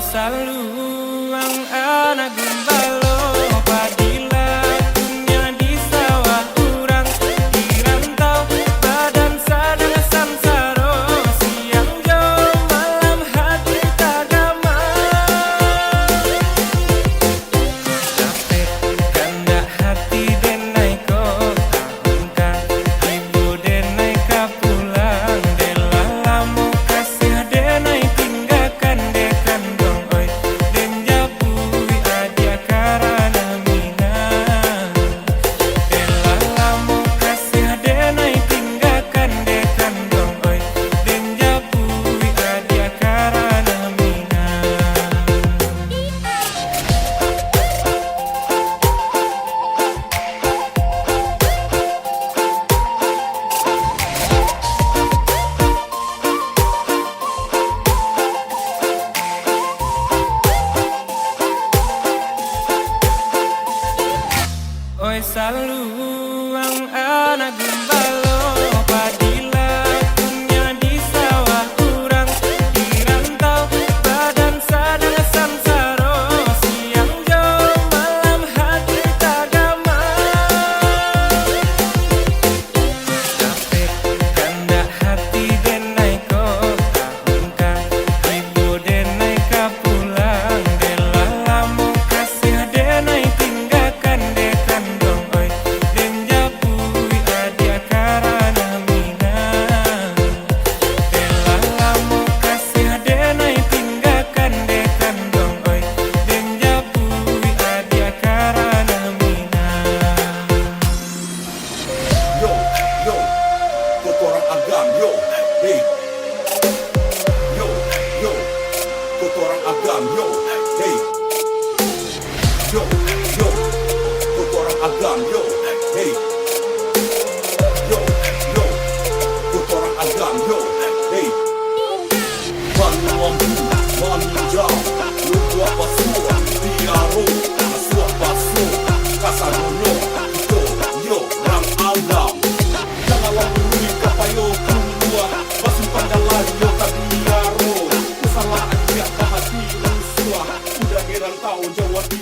saluang anak gumbalo padila dunia di sawah kurang di rantau badan sadang samsaro siang jauh malam hati tak gamang capek kandak hati denai kota ungkap ibu denai kapulang dela lamu kasih denai tinggalkan dekan dong oi den japui adia karana mina dela lamu kasih denai tinggalkan dekan dong oi den japui adia karana mina. Oi saluang anak gumbalo padila dunia di sawah kurang di rantau badan sadang samsaro siang jauh malam hati tak gamang capek kandak hati denai kota ungkap ibu denai kapulang dela lamu kasih denai tinggalkan dekan dong oi den japui adia karana mina dela lamu kasih denai tinggalkan dekan dong oi den japui adia karana mina. Yo, yo, kotoran agam, yo, hey. Yo, yo, kotoran agam, yo, hey. Yo, yo, kotoran agam, yo, hey. Yo, yo, kotoran agam, yo, hey. Manu ambu, manu jauh, lupa apa semua, tiaro, asua pasu, kasadono, itu, yo, rang agam. Janganlah beri kapayo keluar, bersimpan dalam yo tabiaro. Kesalahan dia bahas di rusuh, udah heran tahu jawab di